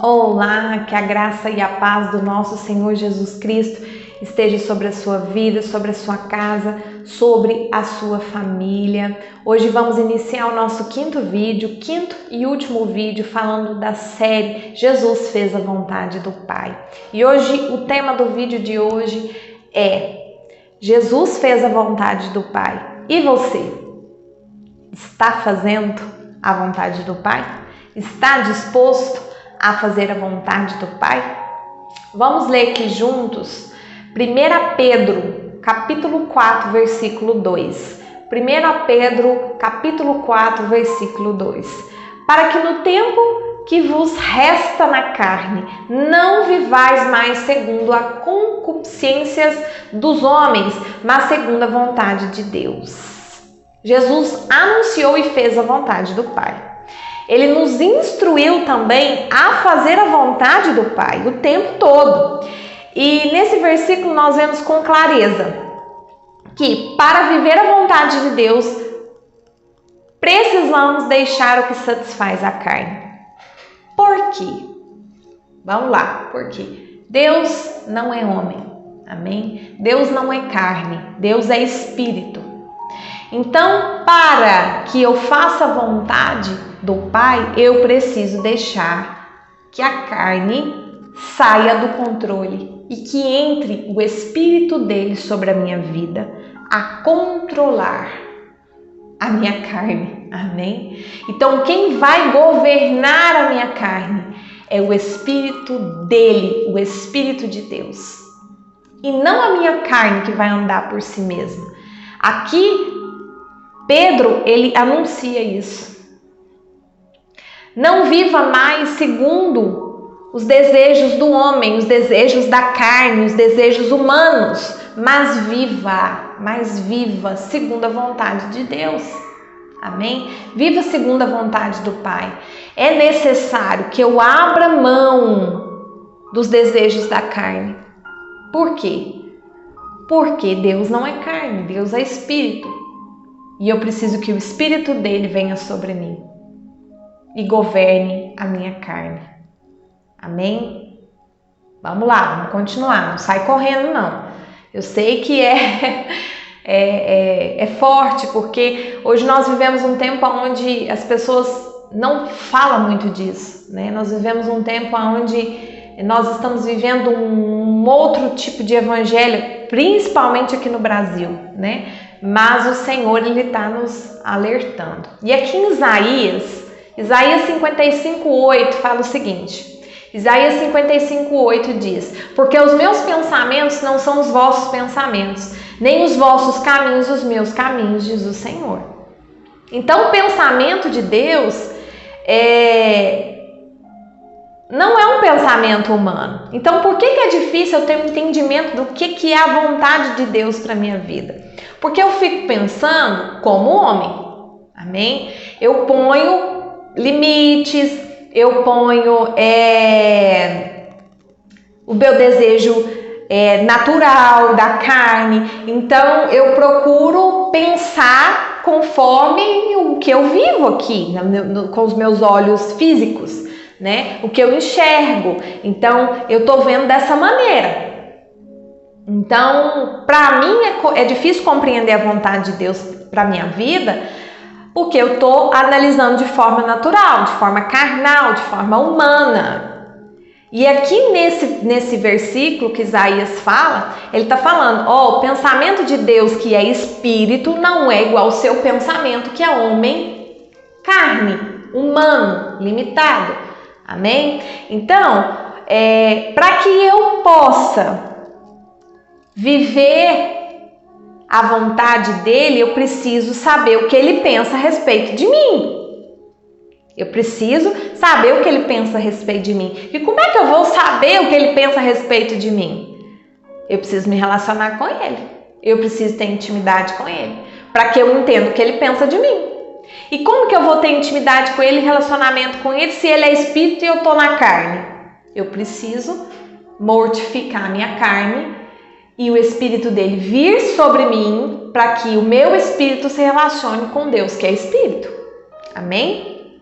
Olá, que a graça e a paz do nosso Senhor Jesus Cristo esteja sobre a sua vida, sobre a sua casa, sobre a sua família. Hoje vamos iniciar o nosso quinto e último vídeo falando da série Jesus fez a vontade do Pai. E hoje o tema do vídeo de hoje é Jesus fez a vontade do Pai. E você? Está fazendo a vontade do Pai? Está disposto a fazer a vontade do Pai? Vamos ler aqui juntos 1 Pedro, capítulo 4, versículo 2. 1 Pedro, capítulo 4, versículo 2. Para que no tempo que vos resta na carne, não vivais mais segundo a concupiscências dos homens, mas segundo a vontade de Deus. Jesus anunciou e fez a vontade do Pai. Ele nos instruiu também a fazer a vontade do Pai o tempo todo. E nesse versículo nós vemos com clareza que para viver a vontade de Deus, precisamos deixar o que satisfaz a carne. Por quê? Vamos lá, por quê? Deus não é homem, amém? Deus não é carne, Deus é espírito. Então, para que eu faça a vontade do Pai, eu preciso deixar que a carne saia do controle e que entre o Espírito dele sobre a minha vida a controlar a minha carne, amém? Então, quem vai governar a minha carne é o Espírito dele, o Espírito de Deus, e não a minha carne que vai andar por si mesma. Aqui, Pedro, ele anuncia isso. Não viva mais segundo os desejos do homem, os desejos da carne, os desejos humanos, mas viva segundo a vontade de Deus. Amém? Viva segundo a vontade do Pai. É necessário que eu abra mão dos desejos da carne. Por quê? Porque Deus não é carne, Deus é espírito. E eu preciso que o Espírito dele venha sobre mim e governe a minha carne. Amém? Vamos lá, vamos continuar. Não sai correndo, não. Eu sei que é forte, porque hoje nós vivemos um tempo onde as pessoas não falam muito disso, né? Nós vivemos um tempo onde nós estamos vivendo um outro tipo de evangelho, principalmente aqui no Brasil, né? Mas o Senhor, ele está nos alertando. E aqui em Isaías 55:8 fala o seguinte. Isaías 55:8 diz: porque os meus pensamentos não são os vossos pensamentos, nem os vossos caminhos os meus caminhos, diz o Senhor. Então o pensamento de Deus não é um pensamento humano. Então por que é difícil eu ter um entendimento do que é a vontade de Deus para a minha vida? Porque eu fico pensando como homem, amém? Eu ponho limites, eu ponho o meu desejo natural da carne. Então eu procuro pensar conforme o que eu vivo aqui, com os meus olhos físicos, né? O que eu enxergo. Então eu tô vendo dessa maneira. Então, para mim é difícil compreender a vontade de Deus para minha vida, porque eu tô analisando de forma natural, de forma carnal, de forma humana. E aqui nesse versículo que Isaías fala, ele tá falando, o pensamento de Deus que é espírito não é igual ao seu pensamento que é homem, carne, humano, limitado. Amém? Então, para que eu possa viver a vontade dele, eu preciso saber o que ele pensa a respeito de mim. Eu preciso saber o que ele pensa a respeito de mim. E como é que eu vou saber o que ele pensa a respeito de mim? Eu preciso me relacionar com ele. Eu preciso ter intimidade com ele, para que eu entenda o que ele pensa de mim. E como que eu vou ter intimidade com ele, relacionamento com ele, se ele é espírito e eu estou na carne? Eu preciso mortificar a minha carne e o Espírito dele vir sobre mim, para que o meu espírito se relacione com Deus, que é Espírito. Amém?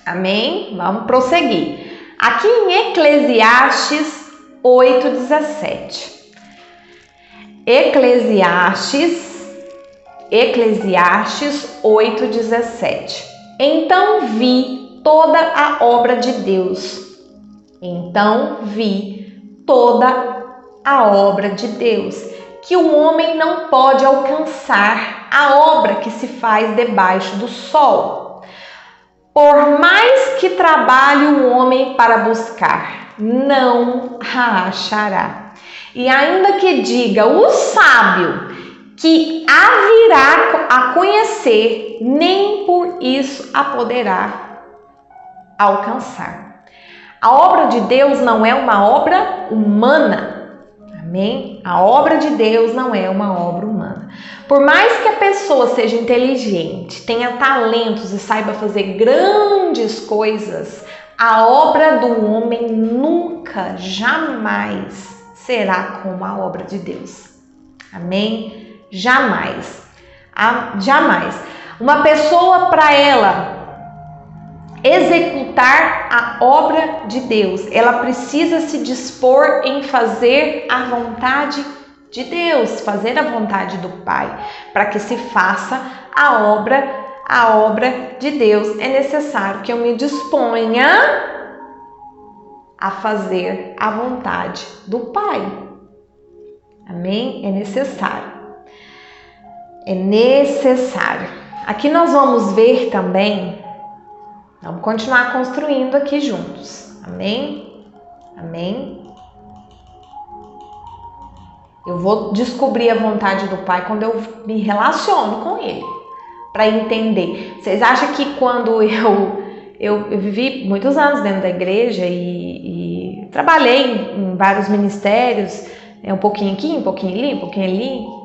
Amém? Vamos prosseguir. Aqui em Eclesiastes 8:17. Eclesiastes 8:17. Então vi toda a obra de Deus. Que o homem não pode alcançar a obra que se faz debaixo do sol. Por mais que trabalhe o homem para buscar, não a achará. E ainda que diga o sábio que a virá a conhecer, nem por isso a poderá alcançar. A obra de Deus não é uma obra humana. Amém? A obra de Deus não é uma obra humana. Por mais que a pessoa seja inteligente, tenha talentos e saiba fazer grandes coisas, a obra do homem nunca, jamais será como a obra de Deus. Amém? Jamais. Jamais. Uma pessoa, para ela executar a obra de Deus, ela precisa se dispor em fazer a vontade de Deus, fazer a vontade do Pai, para que se faça a obra de Deus. É necessário que eu me disponha a fazer a vontade do Pai. Amém? É necessário. Aqui nós vamos ver também. Vamos continuar construindo aqui juntos. Amém? Eu vou descobrir a vontade do Pai quando eu me relaciono com Ele, para entender. Vocês acham que quando eu vivi muitos anos dentro da igreja e trabalhei em vários ministérios, um pouquinho aqui, um pouquinho ali,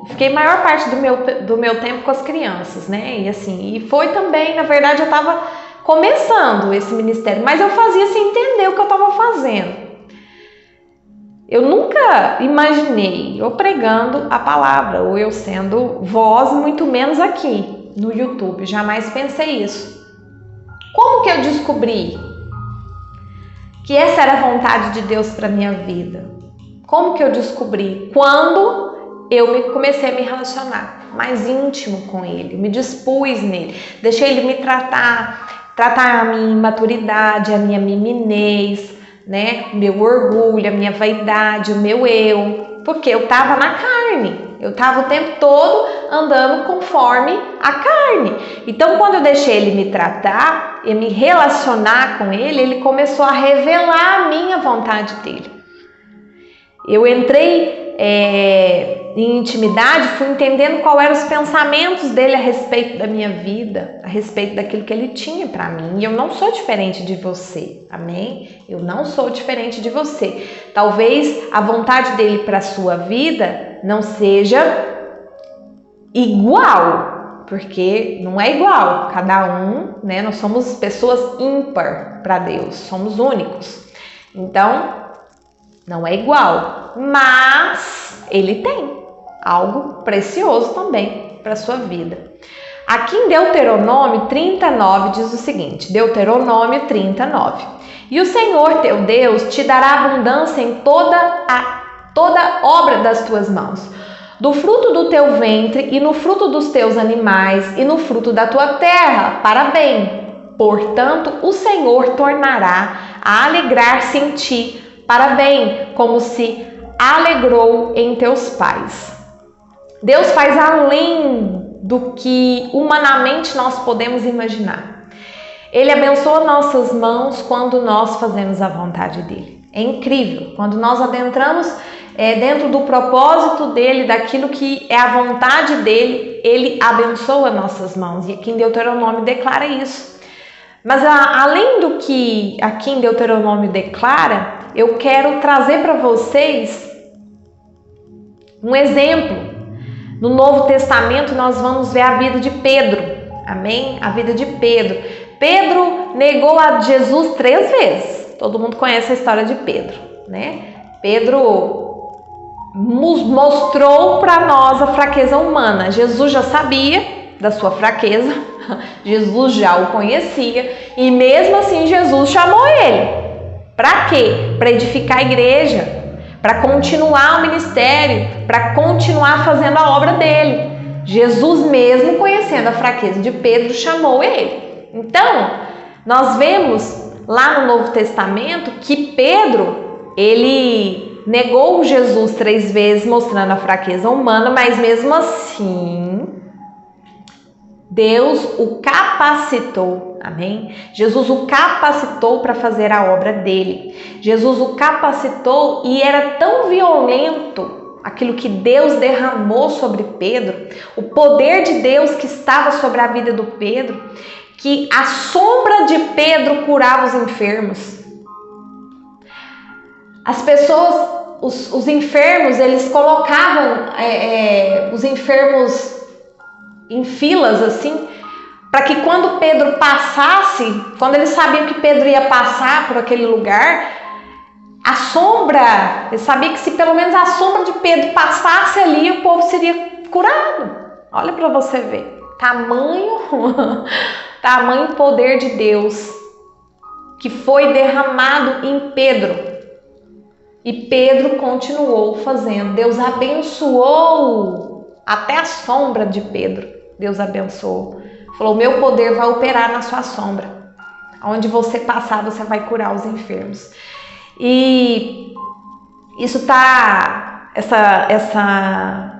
fiquei a maior parte do meu tempo com as crianças, né? E foi também, na verdade, eu estava começando esse ministério, mas eu fazia sem entender o que eu estava fazendo. Eu nunca imaginei eu pregando a palavra, ou eu sendo voz, muito menos aqui no YouTube. Jamais pensei isso. Como que eu descobri que essa era a vontade de Deus para minha vida? Como que eu descobri? Quando eu comecei a me relacionar mais íntimo com Ele, me dispus nele, deixei Ele me tratar a minha imaturidade, a minha meninez, né? Meu orgulho, a minha vaidade, o meu eu, porque eu estava na carne, eu estava o tempo todo andando conforme a carne. Então, quando eu deixei Ele me tratar e me relacionar com Ele, Ele começou a revelar a minha vontade dEle. Eu entrei em intimidade, fui entendendo quais eram os pensamentos dele a respeito da minha vida, a respeito daquilo que ele tinha para mim. E eu não sou diferente de você, amém? Eu não sou diferente de você. Talvez a vontade dele para a sua vida não seja igual, porque não é igual. Cada um, né? Nós somos pessoas ímpar para Deus, somos únicos. Então, não é igual, mas Ele tem algo precioso também para a sua vida. Aqui em Deuteronômio 39 diz o seguinte, Deuteronômio 39. E o Senhor teu Deus te dará abundância em toda obra das tuas mãos, do fruto do teu ventre e no fruto dos teus animais e no fruto da tua terra, para bem. Portanto, o Senhor tornará a alegrar-se em ti, para bem, como se alegrou em teus pais. Deus faz além do que humanamente nós podemos imaginar. Ele abençoa nossas mãos quando nós fazemos a vontade dele. É incrível. Quando nós adentramos dentro do propósito dele, daquilo que é a vontade dele, ele abençoa nossas mãos. E aqui em Deuteronômio declara isso. Mas além do que aqui em Deuteronômio declara, eu quero trazer para vocês um exemplo. No Novo Testamento nós vamos ver a vida de Pedro, amém? A vida de Pedro. Pedro negou a Jesus 3 vezes. Todo mundo conhece a história de Pedro, né? Pedro mostrou para nós a fraqueza humana. Jesus já sabia da sua fraqueza, Jesus já o conhecia e mesmo assim Jesus chamou ele. Para quê? Para edificar a igreja, para continuar o ministério, para continuar fazendo a obra dele. Jesus, mesmo conhecendo a fraqueza de Pedro, chamou ele. Então, nós vemos lá no Novo Testamento que Pedro, ele negou Jesus 3 vezes, mostrando a fraqueza humana, mas mesmo assim, Deus o capacitou, amém? Jesus o capacitou para fazer a obra dele. Jesus o capacitou e era tão violento aquilo que Deus derramou sobre Pedro, o poder de Deus que estava sobre a vida do Pedro, que a sombra de Pedro curava os enfermos. As pessoas, os enfermos, eles colocavam os enfermos em filas assim, para que quando Pedro passasse, quando eles sabiam que Pedro ia passar por aquele lugar, a sombra, eles sabiam que se pelo menos a sombra de Pedro passasse ali, o povo seria curado. Olha para você ver, tamanho poder de Deus que foi derramado em Pedro. E Pedro continuou fazendo. Deus abençoou até a sombra de Pedro. Deus abençoou. Falou, meu poder vai operar na sua sombra. Onde você passar, você vai curar os enfermos. E isso tá, essa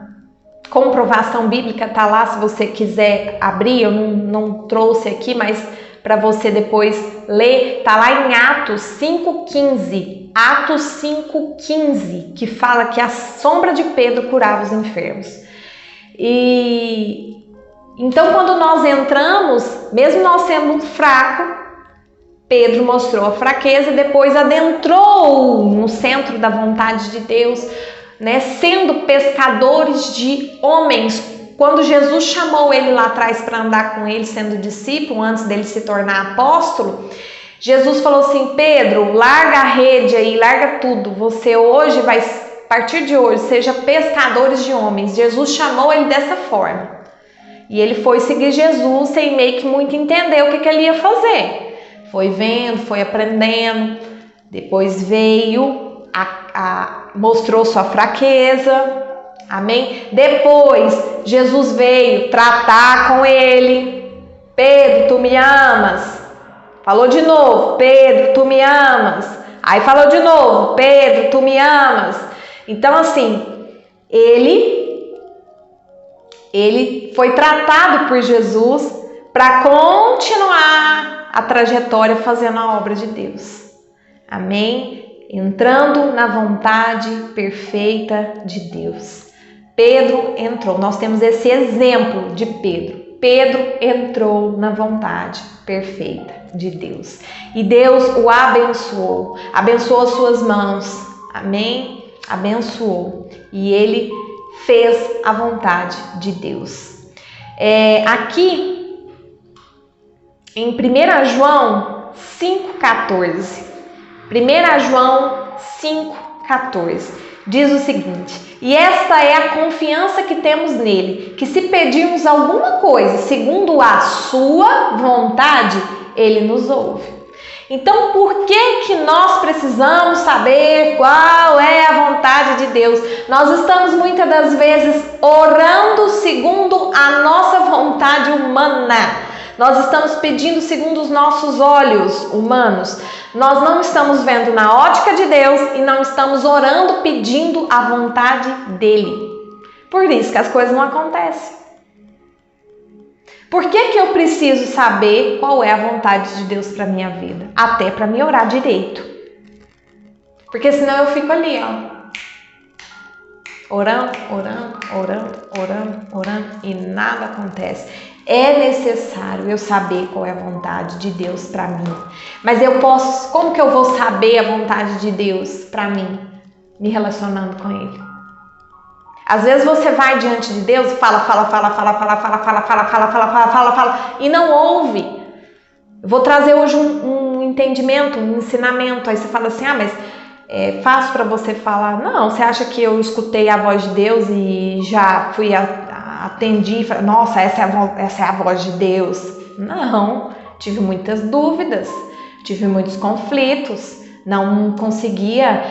comprovação bíblica tá lá, se você quiser abrir, eu não trouxe aqui, mas para você depois ler, tá lá em Atos 5,15. Atos 5,15, que fala que a sombra de Pedro curava os enfermos. E então, quando nós entramos, mesmo nós sendo fraco, Pedro mostrou a fraqueza e depois adentrou no centro da vontade de Deus, né, sendo pescadores de homens. Quando Jesus chamou ele lá atrás para andar com ele, sendo discípulo, antes dele se tornar apóstolo, Jesus falou assim, Pedro, larga a rede aí, larga tudo, você hoje vai, a partir de hoje, seja pescadores de homens. Jesus chamou ele dessa forma. E ele foi seguir Jesus sem meio que muito entender o que ele ia fazer. Foi vendo, foi aprendendo, depois veio, mostrou sua fraqueza, amém? Depois, Jesus veio tratar com ele. Pedro, tu me amas? Falou de novo, Pedro, tu me amas? Aí falou de novo, Pedro, tu me amas? Então assim, ele foi tratado por Jesus para continuar a trajetória fazendo a obra de Deus. Amém? Entrando na vontade perfeita de Deus. Pedro entrou. Nós temos esse exemplo de Pedro. Pedro entrou na vontade perfeita de Deus. E Deus o abençoou. Abençoou as suas mãos. Amém? Abençoou. E ele fez a vontade de Deus. Aqui em 1 João 5,14, 1 João 5,14 diz o seguinte, e esta é a confiança que temos nele, que se pedirmos alguma coisa segundo a sua vontade, ele nos ouve. Então, por que nós precisamos saber qual é a vontade de Deus? Nós estamos muitas das vezes orando segundo a nossa vontade humana. Nós estamos pedindo segundo os nossos olhos humanos. Nós não estamos vendo na ótica de Deus e não estamos orando pedindo a vontade dele. Por isso que as coisas não acontecem. Por que eu preciso saber qual é a vontade de Deus para minha vida? Até para me orar direito. Porque senão eu fico ali, orando e nada acontece. É necessário eu saber qual é a vontade de Deus para mim. Mas como que eu vou saber a vontade de Deus para mim? Me relacionando com Ele. Às vezes você vai diante de Deus e fala e não ouve. Eu vou trazer hoje um entendimento, um ensinamento. Aí você fala assim, mas é fácil para você falar. Não, você acha que eu escutei a voz de Deus e já fui atendi e falei, nossa, essa é a voz de Deus. Não, tive muitas dúvidas, tive muitos conflitos, não conseguia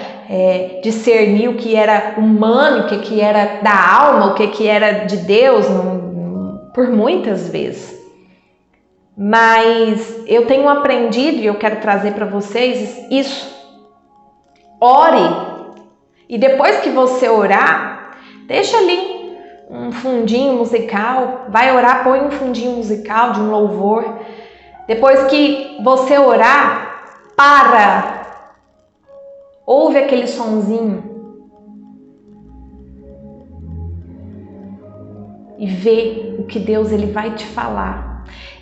discernir o que era humano, o que era da alma, o que era de Deus, por muitas vezes. Mas eu tenho aprendido e eu quero trazer para vocês isso. Ore. E depois que você orar, deixa ali um fundinho musical. Vai orar, põe um fundinho musical de um louvor. Depois que você orar, para. Ouve aquele sonzinho. E vê o que Deus ele vai te falar.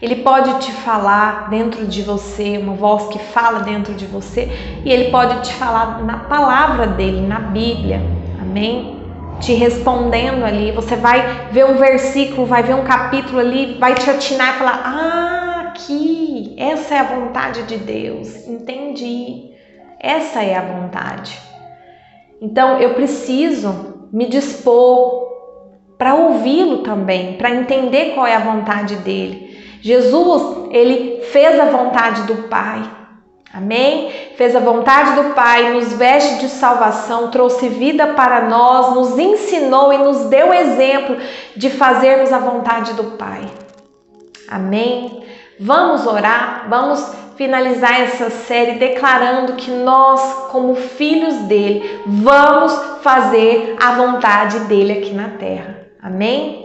Ele pode te falar dentro de você, uma voz que fala dentro de você, e ele pode te falar na palavra dele, na Bíblia, amém? Te respondendo ali, você vai ver um versículo, vai ver um capítulo ali, vai te atinar e falar, aqui, essa é a vontade de Deus, entendi, essa é a vontade. Então eu preciso me dispor para ouvi-lo também, para entender qual é a vontade dele. Jesus, ele fez a vontade do Pai, amém? Fez a vontade do Pai, nos veste de salvação, trouxe vida para nós, nos ensinou e nos deu exemplo de fazermos a vontade do Pai, amém? Vamos orar, vamos finalizar essa série declarando que nós, como filhos dele, vamos fazer a vontade dele aqui na terra, amém?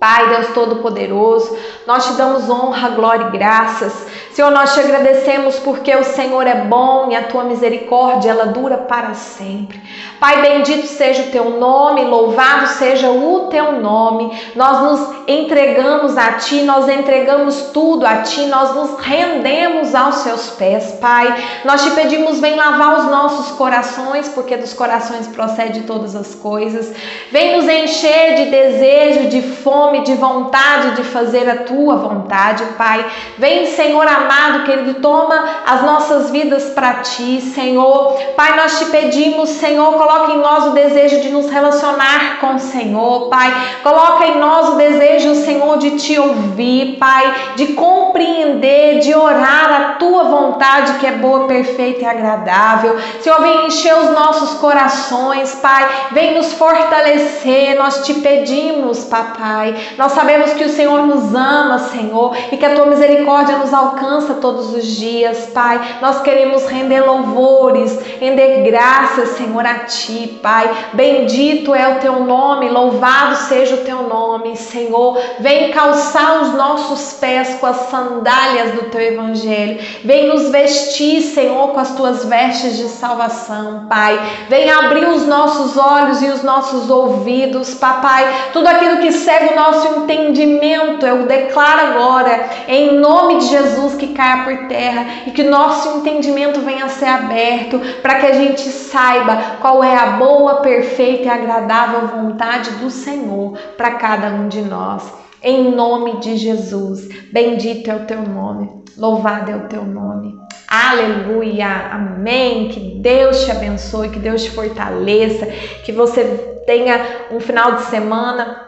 Pai, Deus Todo-Poderoso, nós te damos honra, glória e graças. Senhor, nós te agradecemos porque o Senhor é bom e a tua misericórdia, ela dura para sempre. Pai, bendito seja o teu nome, louvado seja o teu nome. Nós nos entregamos a ti, nós entregamos tudo a ti, nós nos rendemos aos seus pés, Pai. Nós te pedimos, vem lavar os nossos corações, porque dos corações procede todas as coisas. Vem nos encher de desejo, de fome, de vontade de fazer a tua vontade, Pai. Vem, Senhor amado, querido, toma as nossas vidas para ti, Senhor. Pai, nós te pedimos, Senhor, coloca em nós o desejo de nos relacionar com o Senhor, Pai. Coloca em nós o desejo, Senhor, de te ouvir, Pai, de compreender, de orar a tua vontade que é boa, perfeita e agradável. Senhor, vem encher os nossos corações, Pai. Vem nos fortalecer, nós te pedimos, Papai. Nós sabemos que o Senhor nos ama, Senhor, e que a tua misericórdia nos alcança todos os dias, Pai. Nós queremos render louvores, render graças, Senhor, a ti, Pai. Bendito é o teu nome, louvado seja o teu nome, Senhor. Vem calçar os nossos pés com as sandálias do teu evangelho. Vem nos vestir, Senhor, com as tuas vestes de salvação, Pai. Vem abrir os nossos olhos e os nossos ouvidos, Papai. Tudo aquilo que cega o nosso entendimento, eu declaro agora, em nome de Jesus, que caia por terra e que nosso entendimento venha a ser aberto para que a gente saiba qual é a boa, perfeita e agradável vontade do Senhor para cada um de nós. Em nome de Jesus, bendito é o teu nome, louvado é o teu nome. Aleluia, amém. Que Deus te abençoe, que Deus te fortaleça, que você tenha um final de semana,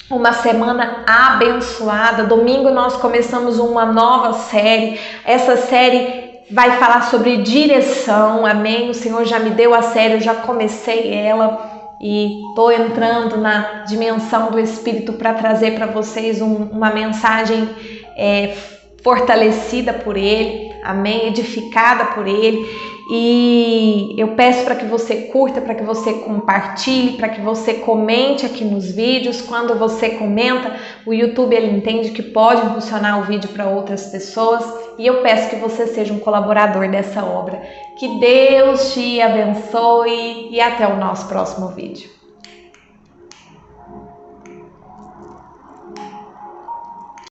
uma semana abençoada. Domingo nós começamos uma nova série. Essa série vai falar sobre direção, amém? O Senhor já me deu a série, eu já comecei ela e estou entrando na dimensão do Espírito para trazer para vocês uma mensagem fortalecida por Ele, amém? Edificada por Ele. E eu peço para que você curta, para que você compartilhe, para que você comente aqui nos vídeos. Quando você comenta, o YouTube ele entende que pode impulsionar o vídeo para outras pessoas. E eu peço que você seja um colaborador dessa obra. Que Deus te abençoe e até o nosso próximo vídeo.